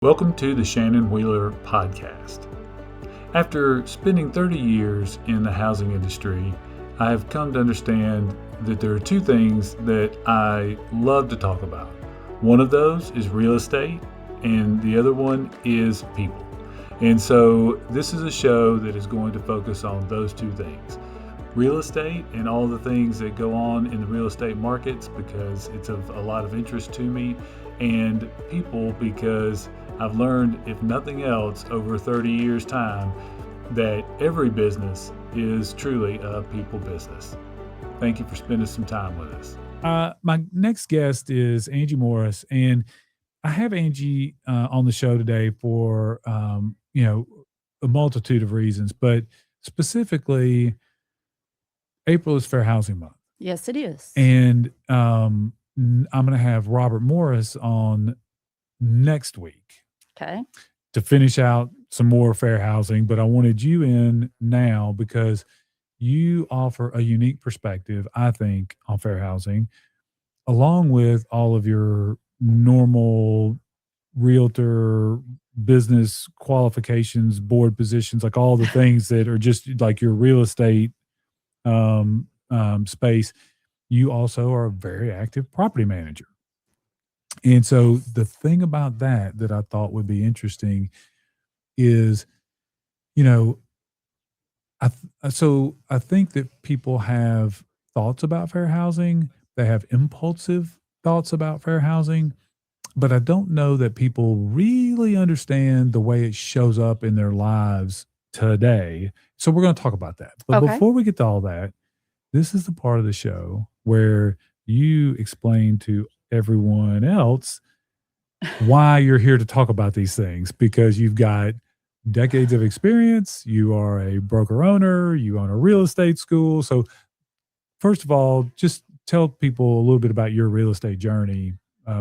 Welcome to the Shannon Wheeler Podcast. After spending 30 years in the housing industry, I have come to understand that there are two things that I love to talk about. One of those is real estate, and the other one is people. And so this is a show that is going to focus on those two things. Real estate and all the things that go on in the real estate markets, because it's of a lot of interest to me, and people, because I've learned, if nothing else, over 30 years' time, that every business is truly a people business. Thank you for spending some time with us. My next guest is Angie Morris, and I have Angie on the show today for a multitude of reasons, but specifically, April is Fair Housing Month. Yes, it is. And I'm going to have Robert Morris on next week. Okay. To finish out some more fair housing, but I wanted you in now because you offer a unique perspective, I think, on fair housing, along with all of your normal realtor business qualifications, board positions, like all the things that are just like your real estate space. You also are a very active property manager. And so the thing about that I thought would be interesting is, I think that people have thoughts about fair housing. They have impulsive thoughts about fair housing, but I don't know that people really understand the way it shows up in their lives today. So we're going to talk about that. But before we get to all that, this is the part of the show where you explain to everyone else why you're here to talk about these things, because you've got decades of experience. You are a broker owner. You own a real estate school. So first of all, just tell people a little bit about your real estate journey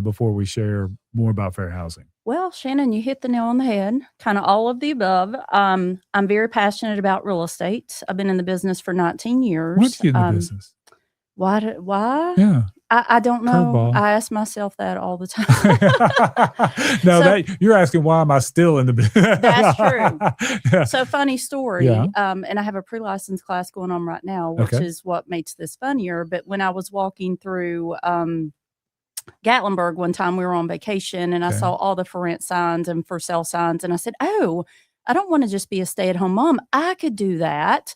before we share more about fair housing. Well, Shannon, you hit the nail on the head, kind of all of the above. I'm very passionate about real estate. I've been in the business for 19 years. Why'd you get in the business? Why? Yeah. I don't know. Curveball. I ask myself that all the time. You're asking, why am I still in the business? That's true. Yeah. So funny story. Yeah. And I have a pre-license class going on right now, which is what makes this funnier. But when I was walking through Gatlinburg one time, we were on vacation, and I saw all the for rent signs and for sale signs. And I said, oh, I don't want to just be a stay-at-home mom. I could do that.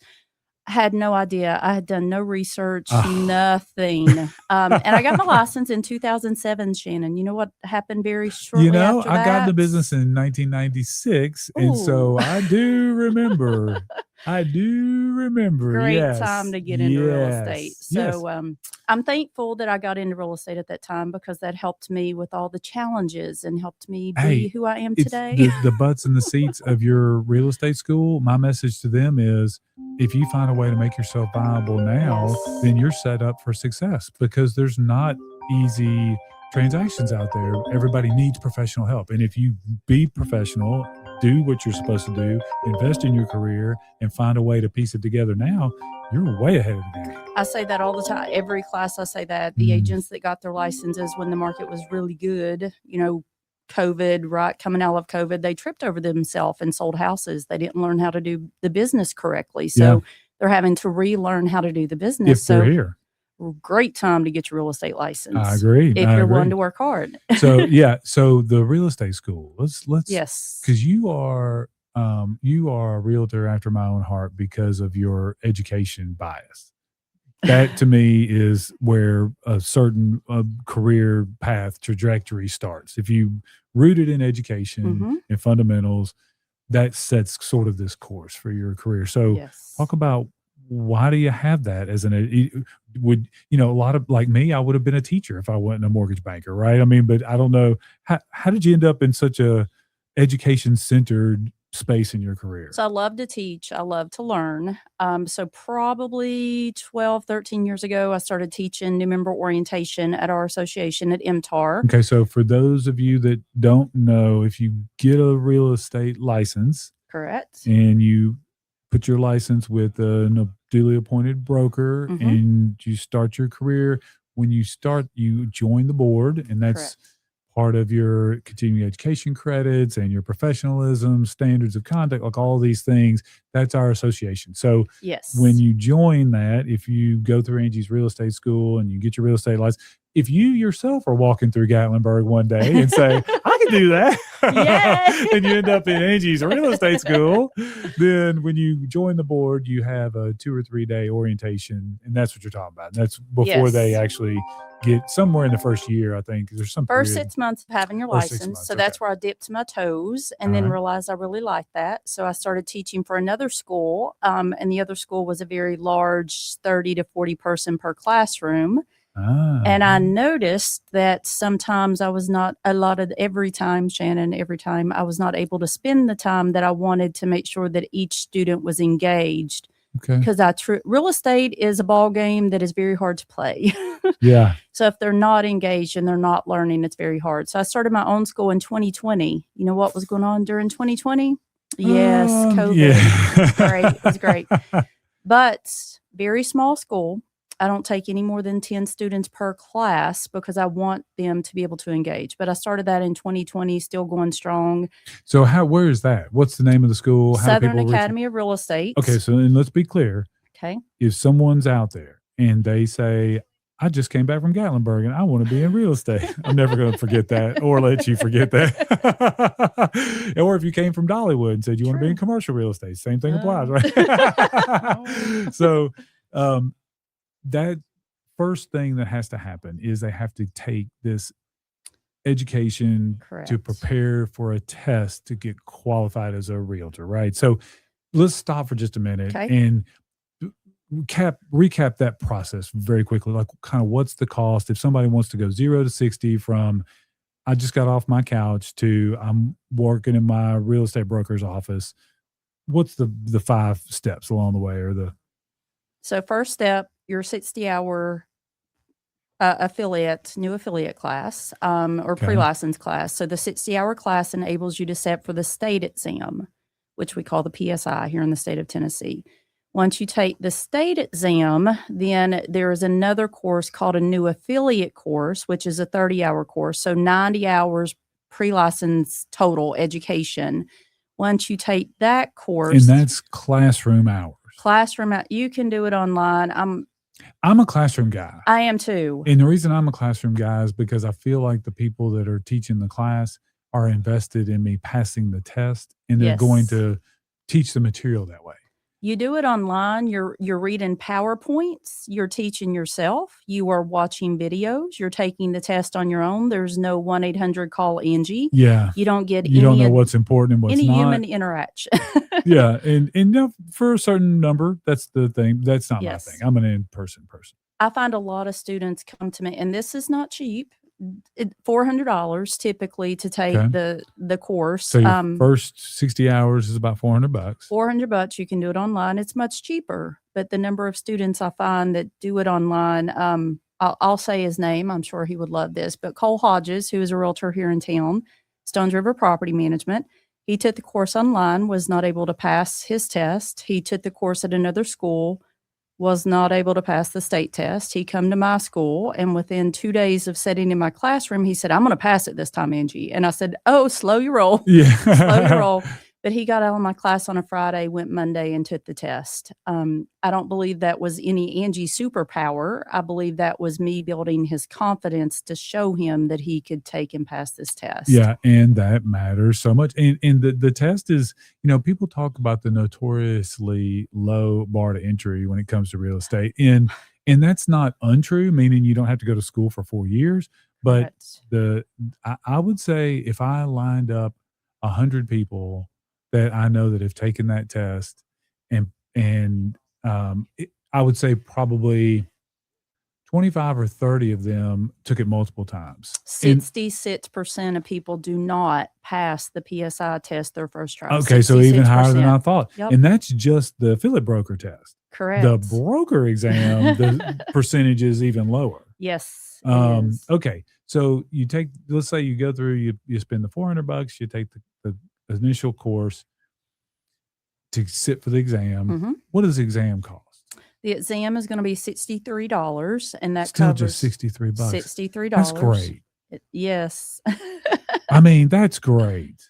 Had no idea. I had done no research, nothing. And I got my license in 2007, Shannon. You know what happened very shortly after that? I got in the business in 1996, and so I do remember. Great time to get into real estate. So I'm thankful that I got into real estate at that time, because that helped me with all the challenges and helped me be who I am today. The butts in the seats of your real estate school, my message to them is, if you find a way to make yourself viable now, then you're set up for success, because there's not easy transactions out there. Everybody needs professional help. And if you be professional, do what you're supposed to do, invest in your career, and find a way to piece it together now, you're way ahead of the game. I say that all the time. Every class I say that. The agents that got their licenses when the market was really good, COVID, right? Coming out of COVID, they tripped over themselves and sold houses. They didn't learn how to do the business correctly. So they're having to relearn how to do the business. If they're here. Great time to get your real estate license. I agree. If you're willing to work hard. So the real estate school. Let's because you are a realtor after my own heart because of your education bias. That to me is where a certain career path trajectory starts. If you rooted in education and fundamentals, that sets sort of this course for your career. So talk about, why do you have that as a lot of, like me, I would have been a teacher if I wasn't a mortgage banker, right? I mean, but I don't know, how did you end up in such a education-centered space in your career? So I love to teach. I love to learn. So probably 12, 13 years ago, I started teaching new member orientation at our association at MTAR. Okay, so for those of you that don't know, if you get a real estate license, correct, and you put your license with a duly appointed broker, and you start your career, when you start, you join the board, and that's part of your continuing education credits and your professionalism, standards of conduct, like all these things. That's our association. So Yes. when you join that, if you go through Angie's real estate school and you get your real estate license, if you yourself are walking through Gatlinburg one day and say, I can do that, and you end up in Angie's real estate school, then when you join the board, you have a 2 or 3 day orientation. And that's what you're talking about. And that's before they actually get somewhere in the first year, I think. There's some first 6 months of having your license. Months, so that's where I dipped my toes and then realized I really liked that. So I started teaching for another school. And the other school was a very large 30 to 40 person per classroom. And I noticed that sometimes I was not every time I was not able to spend the time that I wanted to make sure that each student was engaged. Okay. Because real estate is a ball game that is very hard to play. Yeah. So if they're not engaged and they're not learning, it's very hard. So I started my own school in 2020. You know what was going on during 2020? Yes, COVID. Yeah. It was great. But very small school. I don't take any more than 10 students per class because I want them to be able to engage. But I started that in 2020, still going strong. So where is that? What's the name of the school? Southern Academy of Real Estate. Okay, so and let's be clear. Okay. If someone's out there and they say, I just came back from Gatlinburg and I want to be in real estate. I'm never going to forget that or let you forget that. Or if you came from Dollywood and said you want to be in commercial real estate, same thing applies, right? So that first thing that has to happen is they have to take this education to prepare for a test to get qualified as a realtor, right? So let's stop for just a minute and recap that process very quickly. Like kind of what's the cost if somebody wants to go 0 to 60 from I just got off my couch to I'm working in my real estate broker's office. What's the 5 steps along the way So first step, your 60-hour new affiliate class or pre-license class. So the 60-hour class enables you to set for the state exam, which we call the PSI here in the state of Tennessee. Once you take the state exam, then there is another course called a new affiliate course, which is a 30-hour course. So 90 hours pre-license total education. Once you take that course. And that's classroom hours. You can do it online. I'm a classroom guy. I am too. And the reason I'm a classroom guy is because I feel like the people that are teaching the class are invested in me passing the test and they're going to teach the material that way. You do it online. You're reading PowerPoints. You're teaching yourself. You are watching videos. You're taking the test on your own. There's no 1-800 call Angie. Yeah. You don't get you don't know what's important and what's any not. human interaction. Yeah. And for a certain number, that's the thing. That's not my thing. I'm an in-person person. I find a lot of students come to me, and this is not cheap. $400 typically to take the course. So your first 60 hours is about $400. $400. You can do it online. It's much cheaper, but the number of students I find that do it online, I'll say his name. I'm sure he would love this, but Cole Hodges, who is a realtor here in town, Stones River Property Management. He took the course online, was not able to pass his test. He took the course at another school, was not able to pass the state test. He come to my school, and within 2 days of sitting in my classroom, he said, I'm going to pass it this time, Angie. And I said, oh, slow your roll. Yeah. Slow your roll. But he got out of my class on a Friday, went Monday, and took the test. I don't believe that was any Angie superpower. I believe that was me building his confidence to show him that he could take and pass this test. Yeah, and that matters so much. And the test is, people talk about the notoriously low bar to entry when it comes to real estate. And that's not untrue, meaning you don't have to go to school for 4 years. But I would say if I lined up 100 people that I know that have taken that test, and I would say probably 25 or 30 of them took it multiple times. 66% of people do not pass the PSI test their first try. Okay, 66%. So even higher than I thought. Yep. And that's just the affiliate broker test. Correct. The broker exam, the percentage is even lower. Yes. Okay, so let's say you go through, you spend the $400, you take the initial course to sit for the exam. Mm-hmm. What does the exam cost? The exam is going to be $63, and that still covers just $63. $63. That's great. Yes. I mean, that's great.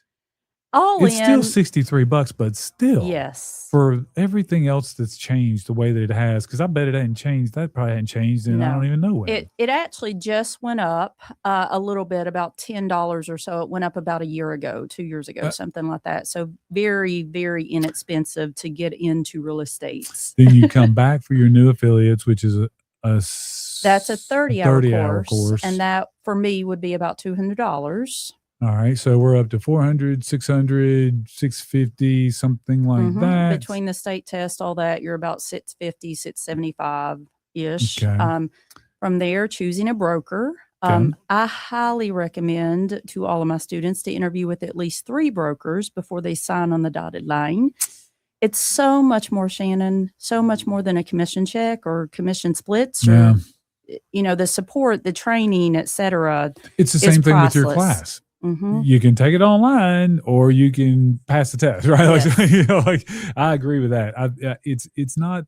All It's still in, $63, but still yes. for everything else that's changed the way that it has, because I bet it hadn't changed. That probably hadn't changed, and I don't No. even know when. It actually just went up a little bit, about $10 or so. It went up about a year ago, 2 years ago, something like that. So very, very inexpensive to get into real estate. Then you come back for your new affiliates, which is That's a 30-hour course. And that for me would be about $200. All right. So we're up to 400, 600, 650, something like that. Between the state test, all that, you're about 650, 675-ish. Okay. From there, choosing a broker. Okay. I highly recommend to all of my students to interview with at least 3 brokers before they sign on the dotted line. It's so much more, Shannon, so much more than a commission check or commission splits or, the support, the training, et cetera. It's the same thing with your class. You can take it online or you can pass the test, right? Yes. Like I agree with that. It's not,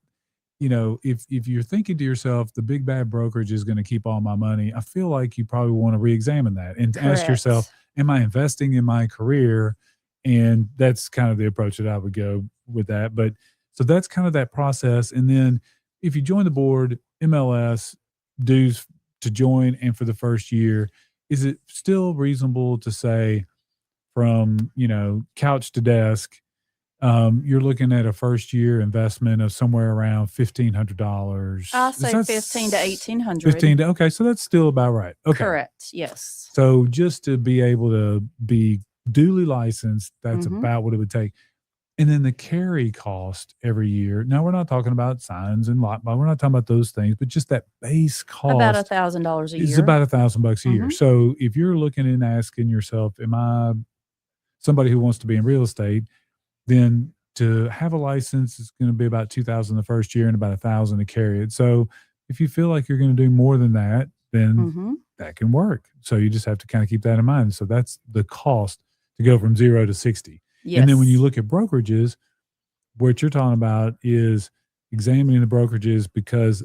if you're thinking to yourself, the big bad brokerage is going to keep all my money, I feel like you probably want to re-examine that and ask yourself, am I investing in my career? And that's kind of the approach that I would go with that. But so that's kind of that process. And then if you join the board, MLS, dues to join and for the first year, is it still reasonable to say from, couch to desk, you're looking at a first year investment of somewhere around $1,500? I'll say $1,500 to $1,800. Okay, so that's still about right. Okay. Correct, yes. So just to be able to be duly licensed, that's about what it would take. And then the carry cost every year. Now, we're not talking about signs and lot, we're not talking about those things, but just that base cost. About $1,000 a year. It's about $1,000 a year. So if you're looking and asking yourself, am I somebody who wants to be in real estate, then to have a license is going to be about $2,000 the first year and about $1,000 to carry it. So if you feel like you're going to do more than that, then that can work. So you just have to kind of keep that in mind. So that's the cost to go from 0 to 60. Yes. And then when you look at brokerages, what you're talking about is examining the brokerages, because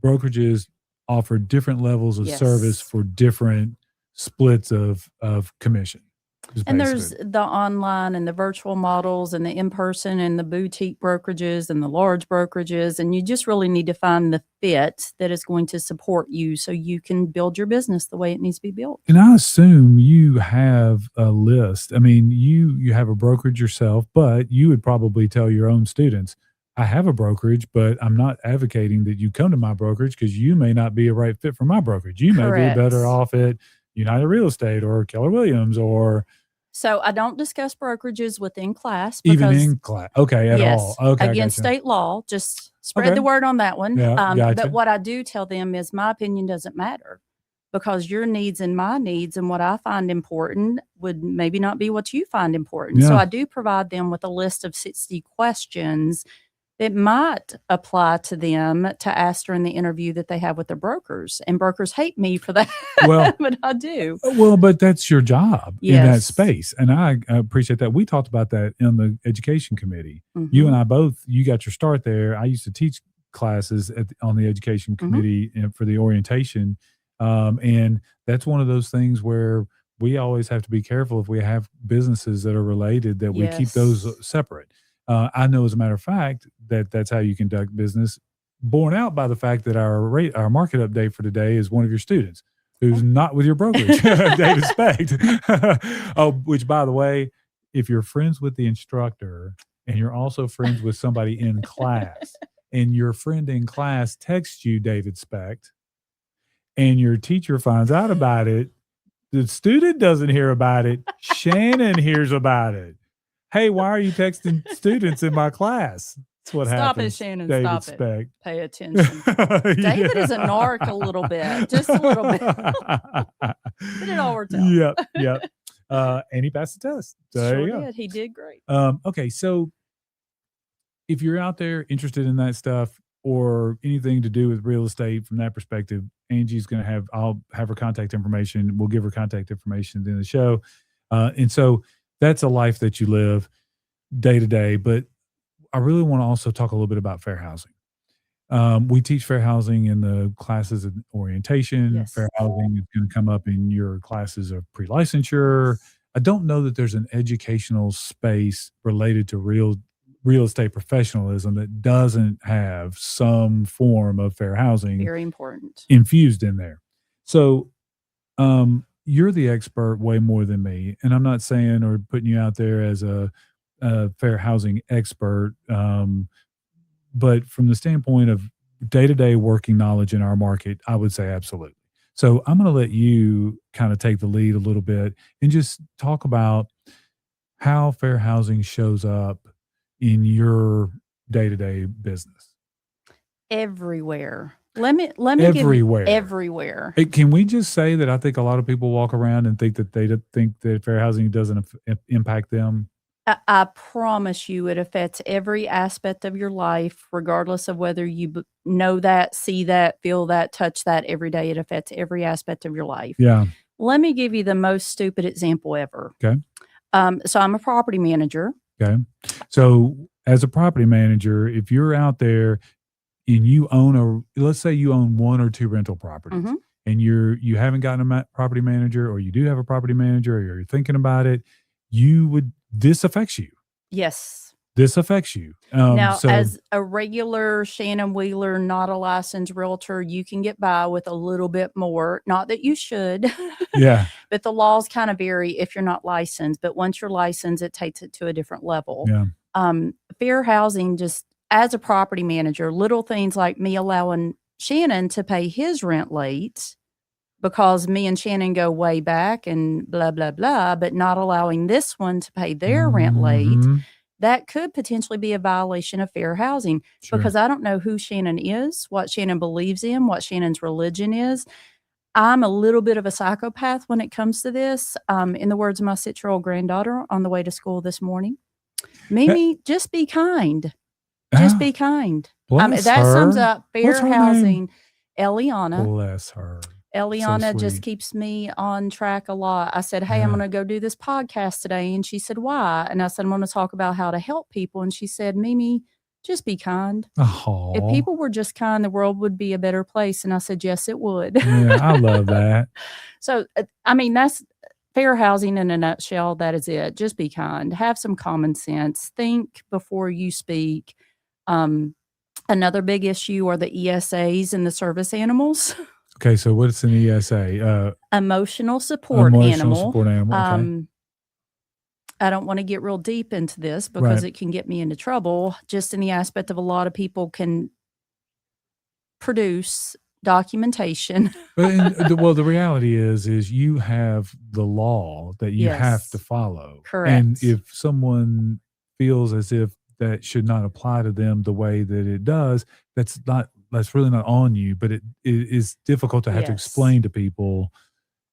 brokerages offer different levels of service for different splits of commission. And there's the online and the virtual models and the in-person and the boutique brokerages and the large brokerages. And you just really need to find the fit that is going to support you so you can build your business the way it needs to be built. And I assume you have a list. I mean, you have a brokerage yourself, but you would probably tell your own students, I have a brokerage, but I'm not advocating that you come to my brokerage because you may not be a right fit for my brokerage. You may be better off at United Real Estate or Keller Williams or... So I don't discuss brokerages within class. Even in class. Okay, at all. Okay, against state law, just spread the word on that one. Yeah, but what I do tell them is my opinion doesn't matter, because your needs and my needs and what I find important would maybe not be what you find important. Yeah. So I do provide them with a list of 60 questions that might apply to them to ask during the interview that they have with their brokers. And brokers hate me for that, but I do. Well, but that's your job in that space. And I appreciate that. We talked about that in the education committee. You and I both, you got your start there. I used to teach classes on the education committee for the orientation. And that's one of those things where we always have to be careful if we have businesses that are related, that we keep those separate. I know, as a matter of fact, that's how you conduct business, borne out by the fact that our market update for today is one of your students who's not with your brokerage, David Specht. Which, by the way, if you're friends with the instructor and you're also friends with somebody in class, and your friend in class texts you David Specht, and your teacher finds out about it, the student doesn't hear about it, Shannon hears about it. Hey, why are you texting students in my class? That's what happens. Stop it, Shannon. David Stop Specht. it. Pay attention. David is a narc a little bit. Just a little bit. But it all worked out. Yep. And he passed the test. So there you go. He did great. Okay, so if you're out there interested in that stuff or anything to do with real estate from that perspective, Angie's going to I'll have her contact information. We'll give her contact information at the end of the show. And so that's a life that you live day to day. But I really want to also talk a little bit about fair housing. We teach fair housing in the classes of orientation. Yes. Fair housing is going to come up in your classes of pre-licensure. I don't know that there's an educational space related to real estate professionalism that doesn't have some form of fair housing Very important. infused in there. So, you're the expert way more than me, and I'm not saying or putting you out there as a fair housing expert, but from the standpoint of day-to-day working knowledge in our market, I would say absolutely. So I'm going to let you kind of take the lead a little bit and just talk about how fair housing shows up in your day-to-day business. Everywhere. Let me Everywhere. give you everywhere. Hey, can we just say that I think a lot of people walk around and think that think that fair housing doesn't impact them? I promise you it affects every aspect of your life, regardless of whether you know that, see that, feel that, touch that every day. It affects every aspect of your life. Yeah. Let me give you the most stupid example ever. Okay. So I'm a property manager. Okay. So as a property manager, if you're out there and you own let's say you own 1 or 2 rental properties, Mhm. and you haven't gotten a property manager, or you do have a property manager, or you're thinking about it, this affects you. Yes. This affects you. Now, So as a regular Shannon Wheeler, not a licensed realtor, you can get by with a little bit more. Not that you should, yeah, but the laws kind of vary if you're not licensed. But once you're licensed, it takes it to a different level. yeah, Fair housing, just as a property manager, little things like me allowing Shannon to pay his rent late because me and Shannon go way back and blah, blah, blah, but not allowing this one to pay their rent late, Mhm. that could potentially be a violation of fair housing Sure. because I don't know who Shannon is, what Shannon believes in, what Shannon's religion is. I'm a little bit of a psychopath when it comes to this. In the words of my 6-year-old granddaughter on the way to school this morning, Mimi, just be kind. Just be kind. Bless That sums her. up What's fair her housing. name? Eliana. Bless her. Eliana just sweet. keeps me on track a lot. I said, "Hey, I'm Yeah. going to go do this podcast today." And she said, "Why?" And I said, "I'm going to talk about how to help people." And she said, "Mimi, just be kind. If Oh, people were just kind, the world would be a better place." And I said, "Yes, it would." yeah, I love that. So, I mean, that's fair housing in a nutshell. That is it. Just be kind. Have some common sense. Think before you speak. Another big issue are the ESAs and the service animals. Okay, so what's an ESA? Emotional support Emotional animal. support animal. Okay. I don't want to get real deep into this because Right. it can get me into trouble, just in the aspect of a lot of people can produce documentation. Well, the reality is you have the law that you have to Yes. follow. Correct. And if someone feels as if that should not apply to them the way that it does, that's really not on you, but it is difficult to have to Yes. explain to people,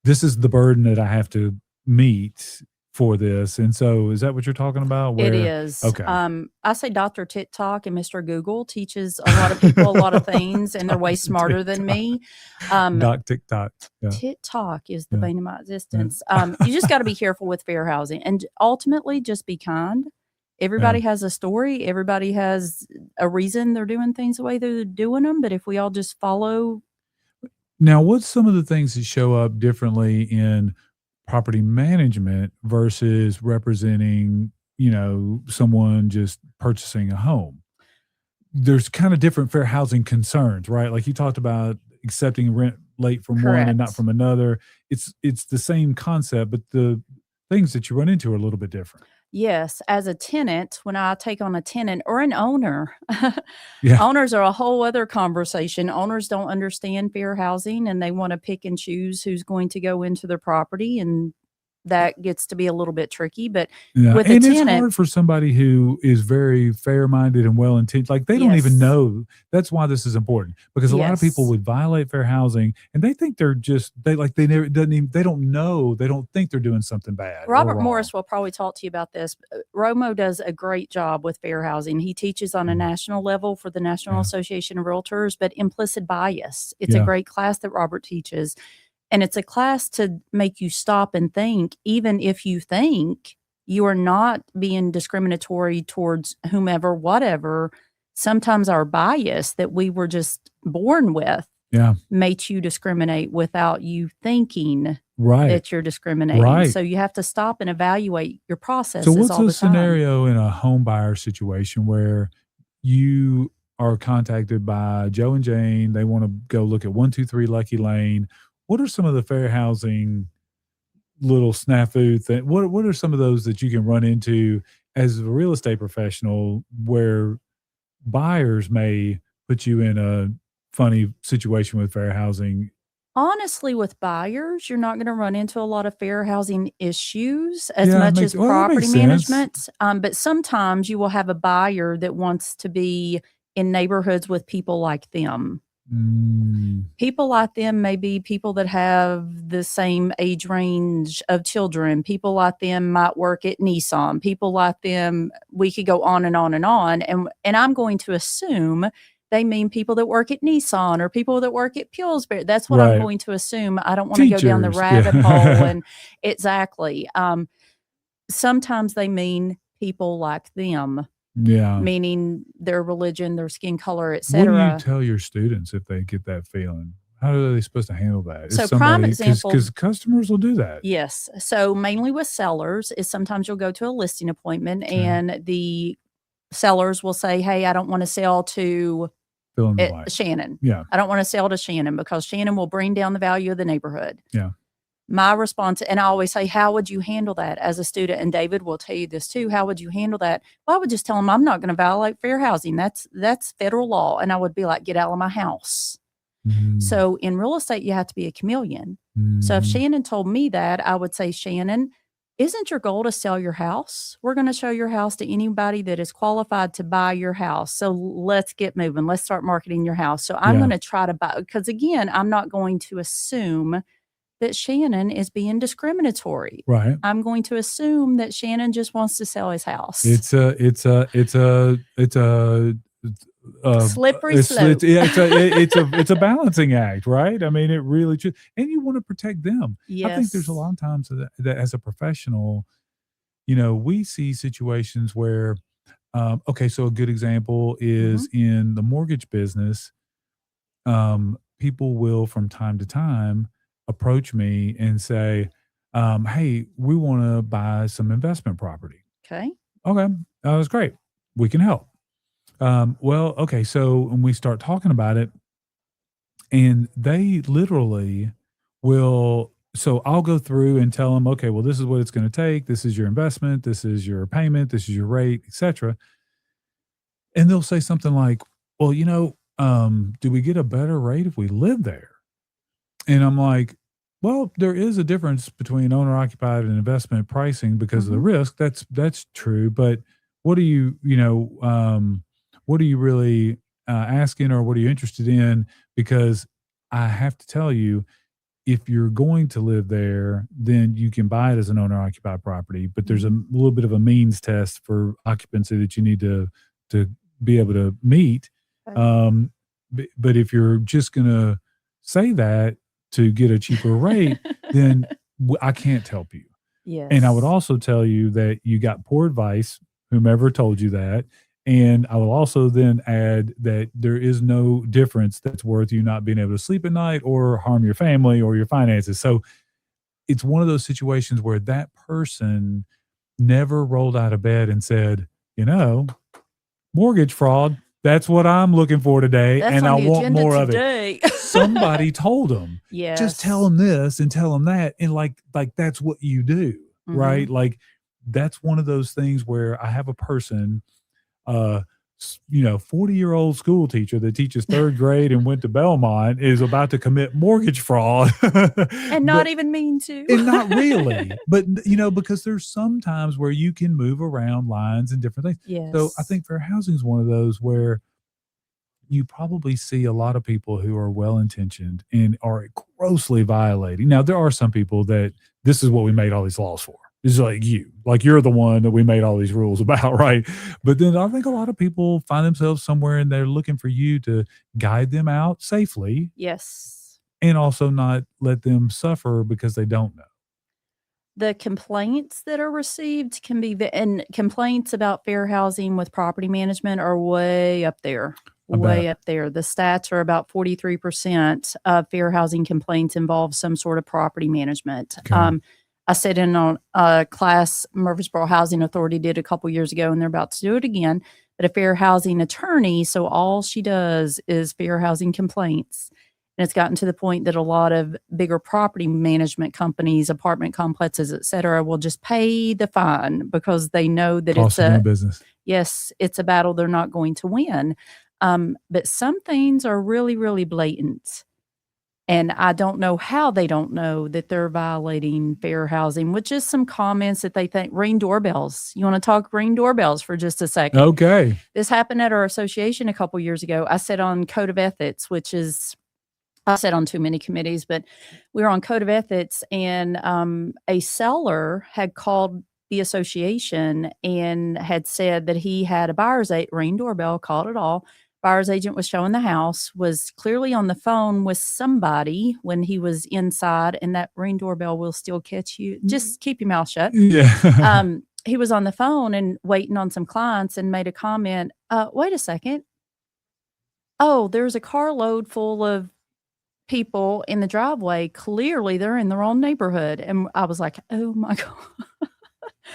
this is the burden that I have to meet for this. And so is that what you're talking about? It Where is. Okay. I say Dr. TikTok and Mr. Google teaches a lot of people a lot of things, and they're way Dr. smarter than me. Doc TikTok. Yeah. TikTok is the Yeah. bane of my existence. You just got to be careful with fair housing, and ultimately just be kind. Everybody has a story. Everybody has a reason they're doing things the way they're doing them. But if we all just follow, Now, what's some of the things that show up differently in property management versus representing, someone just purchasing a home? There's kind of different fair housing concerns, right? Like you talked about accepting rent late from one and not correct. from another. It's the same concept, but the things that you run into are a little bit different. Yes, as a tenant, when I take on a tenant or an owner, Yeah. owners are a whole other conversation. Owners don't understand fair housing and they want to pick and choose who's going to go into their property. And that gets to be a little bit tricky. But Yeah, with a and it's tenant, hard for somebody who is very fair-minded and well-intentioned. Like, they don't even yes, know. That's why this is important, because a lot of people yes. would violate fair housing, and they think they never doesn't even they don't know, they don't think they're doing something bad or Robert wrong. Morris will probably talk to you about this. Romo does a great job with fair housing. He teaches on a national level for the National Yeah. Association of Realtors, but implicit bias. It's a Yeah. great class that Robert teaches. And it's a class to make you stop and think, even if you think you are not being discriminatory towards whomever, whatever, sometimes our bias that we were just born with makes you discriminate without you thinking that you're discriminating. So you have to stop and evaluate your processes. So what's a scenario in a home buyer situation where you are contacted by Joe and Jane? They want to go look at 123 Lucky Lane. What are some of the fair housing little snafu things? What are some of those that you can run into as a real estate professional where buyers may put you in a funny situation with fair housing? Honestly, with buyers, you're not going to run into a lot of fair housing issues as much as property management. But sometimes you will have a buyer that wants to be in neighborhoods with people like them. People like them may be people that have the same age range of children. People like them might work at Nissan. People like them, we could go on and on and on. And I'm going to assume they mean people that work at Nissan or people that work at Pillsbury. That's what I'm going to assume. I don't want to go down the rabbit hole. And exactly. Sometimes they mean people like them. Meaning their religion, their skin color, etc. What do you tell your students if they get that feeling? How are they supposed to handle that? So prime example, because customers will do that. Yes. So mainly with sellers is sometimes you'll go to a listing appointment and the sellers will say, hey, I don't want to sell to Shannon. I don't want to sell to Shannon because Shannon will bring down the value of the neighborhood. My response, and I always say, how would you handle that as a student? And David will tell you this too. How would you handle that? Well, I would just tell them I'm not going to violate fair housing. That's federal law. And I would be like, get out of my house. So in real estate, you have to be a chameleon. So if Shannon told me that, I would say, Shannon, isn't your goal to sell your house? We're going to show your house to anybody that is qualified to buy your house. So let's get moving. Let's start marketing your house. So I'm going to try to buy, because again, I'm not going to assume that Shannon is being discriminatory. I'm going to assume that Shannon just wants to sell his house. It's a slippery slope. It's a balancing act, right? I mean, it really should. And you want to protect them. I think there's a lot of times that as a professional, we see situations where, so a good example is in the mortgage business. People will from time to time approach me and say, hey, we want to buy some investment property. Okay, that's great. We can help. So when we start talking about it, and they literally will, so I'll go through and tell them, okay, well, this is what it's going to take. This is your investment. This is your payment. This is your rate, etc. And they'll say something like, well, do we get a better rate if we live there? And I'm like, well, there is a difference between owner-occupied and investment pricing because of the risk. That's true. But what are you really asking, or what are you interested in? Because I have to tell you, if you're going to live there, then you can buy it as an owner-occupied property. But there's a little bit of a means test for occupancy that you need to be able to meet. But if you're just going to say that to get a cheaper rate, then I can't help you. And I would also tell you that you got poor advice, whomever told you that. And I will also then add that there is no difference that's worth you not being able to sleep at night or harm your family or your finances. So it's one of those situations where that person never rolled out of bed and said, mortgage fraud, that's what I'm looking for today. That's and I want more today. of it. Somebody told them, just tell them this and tell them that. And like that's what you do, right? Like that's one of those things where I have a person, 40-year-old school teacher that teaches third grade and went to Belmont is about to commit mortgage fraud. And not even mean to. And not really. But, because there's some times where you can move around lines and different things. So I think fair housing is one of those where you probably see a lot of people who are well-intentioned and are grossly violating. Now, there are some people that this is what we made all these laws for. It's like you're the one that we made all these rules about, right? But then I think a lot of people find themselves somewhere and they're looking for you to guide them out safely. Yes. And also not let them suffer because they don't know. The complaints that are received can be, and complaints about fair housing with property management are way up there. Way up there. The stats are about 43% of fair housing complaints involve some sort of property management. Okay. I sat in on a class Murfreesboro Housing Authority did a couple years ago, and they're about to do it again. But a fair housing attorney, so all she does is fair housing complaints. And it's gotten to the point that a lot of bigger property management companies, apartment complexes, et cetera, will just pay the fine because they know that Cost of doing business. Yes, it's a battle they're not going to win. But some things are really, really blatant. And I don't know how they don't know that they're violating fair housing, which is some comments that they think. Ring doorbells. You want to talk ring doorbells for just a second? Okay. This happened at our association a couple years ago. I sat on Code of Ethics, which is, I sat on too many committees, but we were on Code of Ethics, and a seller had called the association and had said that he had a buyer's ring doorbell, called it all. Buyer's agent was showing the house, was clearly on the phone with somebody when he was inside, and that ring doorbell will still catch you. Just keep your mouth shut. Yeah. He was on the phone and waiting on some clients and made a comment. Wait a second. Oh, there's a carload full of people in the driveway. Clearly they're in the wrong neighborhood. And I was like, oh my God.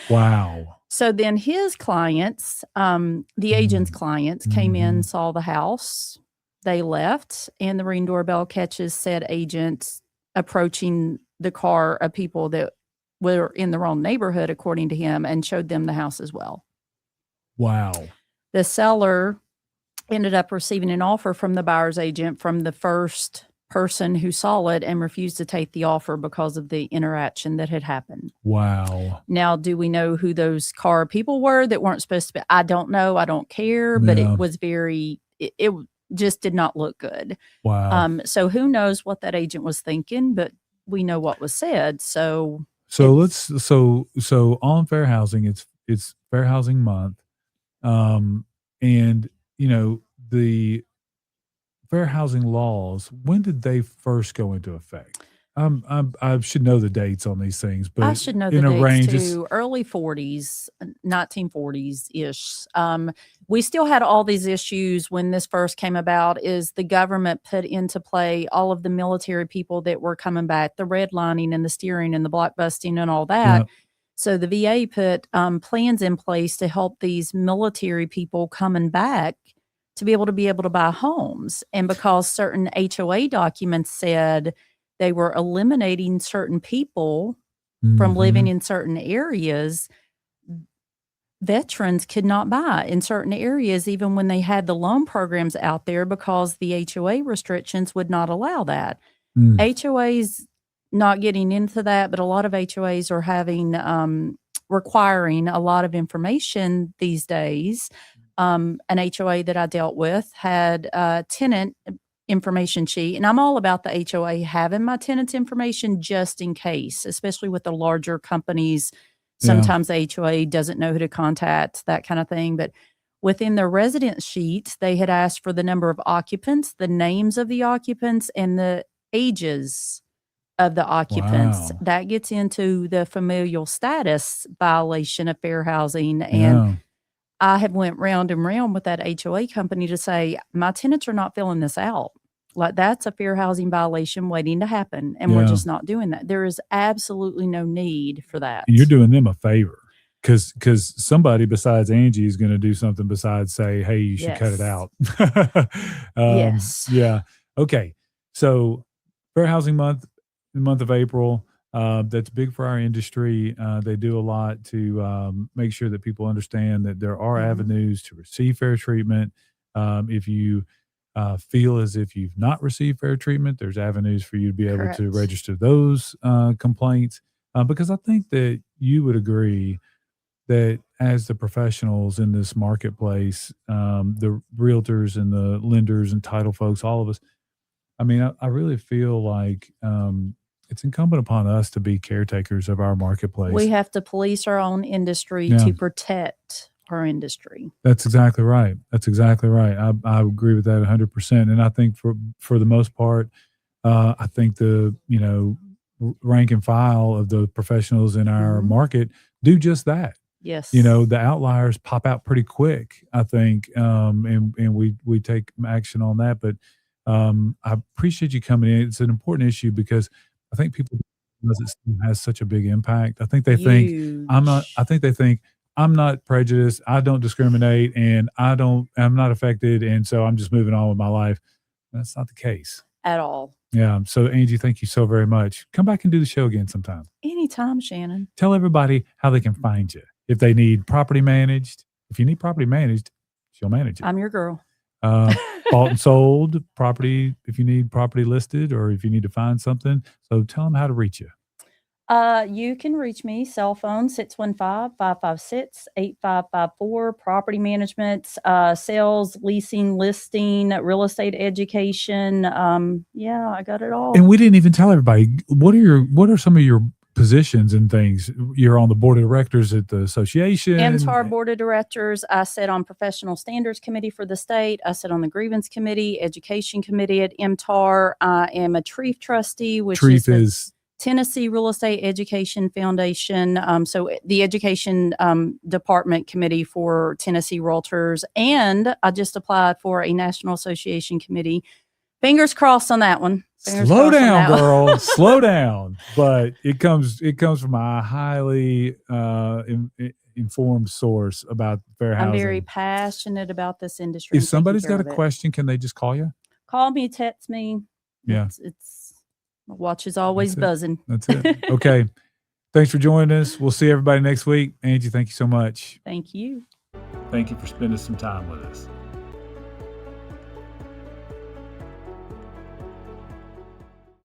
Wow. So then his clients, the agent's clients, came in, saw the house, they left, and the ring doorbell catches said agent approaching the car of people that were in the wrong neighborhood, according to him, and showed them the house as well. Wow. The seller ended up receiving an offer from the buyer's agent from the first person who saw it and refused to take the offer because of the interaction that had happened. Wow. Now, do we know who those car people were that weren't supposed to be? I don't know. I don't care. But it was it just did not look good. Wow. So who knows what that agent was thinking, but we know what was said. So on fair housing, it's Fair Housing Month. And the fair housing laws, when did they first go into effect? I should know the dates on these things, but I should know the dates too. Early 40s, 1940s-ish. We still had all these issues when this first came about, is the government put into play all of the military people that were coming back, the redlining and the steering and the blockbusting and all that. Yep. So the VA put plans in place to help these military people coming back to be able to buy homes. And because certain HOA documents said they were eliminating certain people from living in certain areas, veterans could not buy in certain areas, even when they had the loan programs out there, because the HOA restrictions would not allow that. HOAs, not getting into that, but a lot of HOAs are having requiring a lot of information these days. An HOA that I dealt with had a tenant information sheet, and I'm all about the HOA having my tenant's information just in case, especially with the larger companies. Sometimes the HOA doesn't know who to contact, that kind of thing. But within their residence sheets, they had asked for the number of occupants, the names of the occupants, and the ages of the occupants. Wow. That gets into the familial status violation of fair housing. And I have went round and round with that HOA company to say, my tenants are not filling this out. Like, that's a fair housing violation waiting to happen. And we're just not doing that. There is absolutely no need for that. And you're doing them a favor, because somebody besides Angie is going to do something besides say, hey, you should cut it out. Yes. Yeah. Okay. So Fair Housing Month, the month of April, that's big for our industry. They do a lot to make sure that people understand that there are avenues to receive fair treatment. If you feel as if you've not received fair treatment, there's avenues for you to be able to register those complaints. Because I think that you would agree that as the professionals in this marketplace, the realtors and the lenders and title folks, all of us, I mean, I really feel like it's incumbent upon us to be caretakers of our marketplace. We have to police our own industry to protect our industry. That's exactly right. That's exactly right. I agree with that 100%. And I think for the most part, I think we're rank and file of the professionals in our market do just that. Yes. The outliers pop out pretty quick, I think, and we take action on that. But I appreciate you coming in. It's an important issue because I think people, because it still has such a big impact. I think they think I'm not prejudiced. I don't discriminate, and I'm not affected, and so I'm just moving on with my life. That's not the case at all. Yeah. So Angie, thank you so very much. Come back and do the show again sometime. Anytime, Shannon. Tell everybody how they can find you. If they need property managed, if you need property managed, she'll manage it. I'm your girl. Bought and sold property, if you need property listed or if you need to find something. So tell them how to reach you. You can reach me, cell phone 615-556-8554, property management, sales, leasing, listing, real estate education. Yeah, I got it all. And we didn't even tell everybody, what are some of your positions and things? You're on the board of directors at the association. MTAR board of directors. I sit on professional standards committee for the state. I sit on the grievance committee, education committee at MTAR. I am a TREEF trustee, which is Tennessee Real Estate Education Foundation. So the education department committee for Tennessee Realtors. And I just applied for a National Association committee. Fingers crossed on that one. Slow down, girl. Slow down. But it comes from a highly informed source about fair housing. I'm very passionate about this industry. If somebody's got a question, can they just call you? Call me, text me. Yeah. It's my watch is always buzzing. That's it. Okay. Thanks for joining us. We'll see everybody next week. Angie, thank you so much. Thank you. Thank you for spending some time with us.